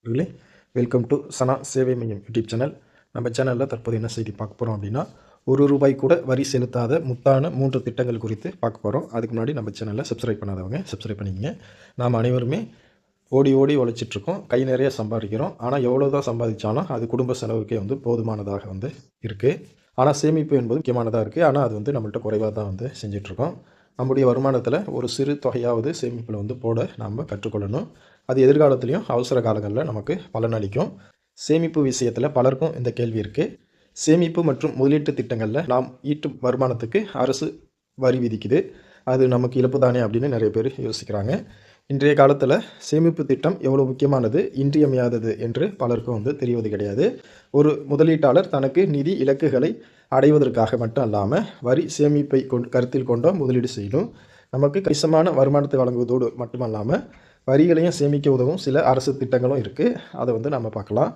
நண்பர்களே, welcome to சனா சேவை மையம் யூடியூப் சேனல். நம்ம சேனலில் தற்போது என்ன செய்தி பார்க்க போகிறோம் அப்படின்னா, ₹1 கூட வரி செலுத்தாத முத்தான 3 திட்டங்கள் குறித்து பார்க்க போகிறோம். அதுக்கு முன்னாடி நம்ம சேனலை சப்ஸ்கிரைப் பண்ணாதவங்க சப்ஸ்கிரைப் பண்ணிக்கங்க. நாம் அனைவருமே ஓடி ஓடி உழைச்சிட்ருக்கோம், கை நிறைய சம்பாதிக்கிறோம். ஆனால் எவ்வளோ தான் சம்பாதிச்சாலும் அது குடும்ப செலவுக்கே போதுமானதாக இருக்குது. ஆனால் சேமிப்பு என்பது முக்கியமானதாக இருக்குது. ஆனால் அது நம்மள்ட்ட குறைவாக தான் செஞ்சிட்ருக்கோம். நம்முடைய வருமானத்தில் ஒரு சிறு தொகையாவது சேமிப்பில் போட நாம் கற்றுக்கொள்ளணும். அது எதிர்காலத்துலேயும் அவசர காலங்களில் நமக்கு பலனளிக்கும். சேமிப்பு விஷயத்தில் பலருக்கும் இந்த கேள்வி இருக்குது. சேமிப்பு மற்றும் முதலீட்டு திட்டங்களில் நாம் ஈட்டும் வருமானத்துக்கு அரசு வரி விதிக்குது. அது நமக்கு இழப்பு தானே அப்படின்னு நிறைய பேர் யோசிக்கிறாங்க. இன்றைய காலத்தில் சேமிப்பு திட்டம் எவ்வளோ முக்கியமானது, இன்றியமையாதது என்று பலருக்கும் தெரிவது கிடையாது. ஒரு முதலீட்டாளர் தனக்கு நிதி இலக்குகளை அடைவதற்காக மட்டும் அல்லாமல் வரி சேமிப்பை கருத்தில் கொண்டோ முதலீடு செய்யணும். நமக்கு கணிசமான வருமானத்தை வழங்குவதோடு மட்டுமல்லாமல் வரிகளையும் சேமிக்க உதவும் சில அரசு திட்டங்களும் இருக்குது. அதை நம்ம பார்க்கலாம்.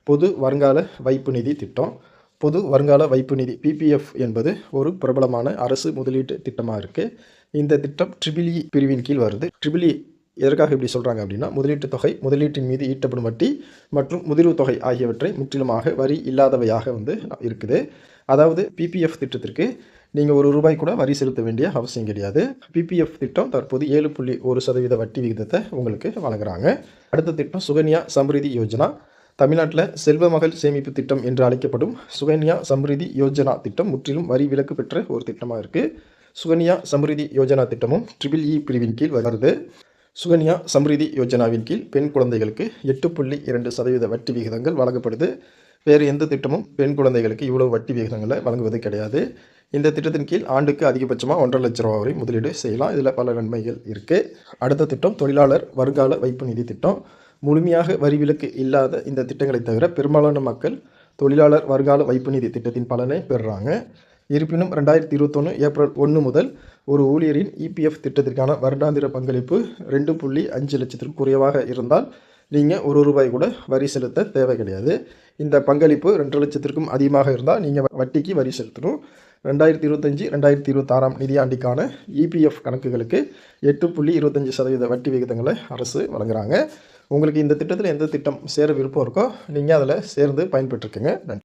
பொது வருங்கால வைப்பு நிதி திட்டம். பொது வருங்கால வைப்பு நிதி PPF என்பது ஒரு பிரபலமான அரசு முதலீட்டு திட்டமாக இருக்குது. இந்த திட்டம் EEE பிரிவின் கீழ் வருது. EEE எதற்காக இப்படி சொல்கிறாங்க அப்படின்னா, முதலீட்டு தொகை, முதலீட்டின் மீது ஈட்டப்படும் வட்டி மற்றும் முதிர்வு தொகை ஆகியவற்றை முற்றிலுமாக வரி இல்லாதவையாக இருக்குது. அதாவது PPF திட்டத்திற்கு நீங்கள் ₹1 கூட வரி செலுத்த வேண்டிய அவசியம் கிடையாது. PPF திட்டம் தற்போது 7.1% வட்டி விகிதத்தை உங்களுக்கு வழங்குறாங்க. அடுத்த திட்டம் சுகன்யா சம்ரிதி யோஜனா. தமிழ்நாட்டில் செல்வ மகள் சேமிப்பு திட்டம் என்று அழைக்கப்படும் சுகன்யா சம்ரிதி யோஜனா திட்டம் முற்றிலும் வரி விலக்கு பெற்ற ஒரு திட்டமாக இருக்குது. சுகன்யா சம்ரிதி யோஜனா திட்டமும் EEE பிரிவின் கீழ் வருது. சுகன்யா சம்ரிதி யோஜனாவின் கீழ் பெண் குழந்தைகளுக்கு 8.2% வட்டி விகிதங்கள் வழங்கப்படுது. வேறு எந்த திட்டமும் பெண் குழந்தைகளுக்கு இவ்வளவு வட்டி விகிதங்களை வழங்குவது கிடையாது. இந்த திட்டத்தின் கீழ் ஆண்டுக்கு அதிகபட்சமாக ₹1,50,000 வரை முதலீடு செய்யலாம். இதில் பல நன்மைகள் இருக்குது. அடுத்த திட்டம் தொழிலாளர் வருங்கால வைப்பு நிதி திட்டம். முழுமையாக வரி விலக்கு இல்லாத இந்த திட்டங்களை தவிர பெரும்பாலான மக்கள் தொழிலாளர் வருங்கால வைப்பு நிதி திட்டத்தின் பலனை பெறுறாங்க. இருப்பினும் 2021 ஏப்ரல் 1 முதல் ஒரு ஊழியரின் EPF திட்டத்திற்கான வருடாந்திர பங்களிப்பு 2.5 லட்சத்திற்கும் குறைவாக இருந்தால் நீங்கள் ₹1 கூட வரி செலுத்த தேவை கிடையாது. இந்த பங்களிப்பு 2 லட்சத்திற்கும் அதிகமாக இருந்தால் நீங்கள் வட்டிக்கு வரி செலுத்தணும். 2025-2026 நிதியாண்டிற்கான EPF கணக்குகளுக்கு 8.25% வட்டி விகிதங்களை அரசு வழங்குறாங்க. உங்களுக்கு இந்த திட்டத்தில் எந்த திட்டம் சேர விருப்பம் இருக்கோ நீங்கள் அதில் சேர்ந்து பயன்பெற்றுக்குங்க. நன்றி.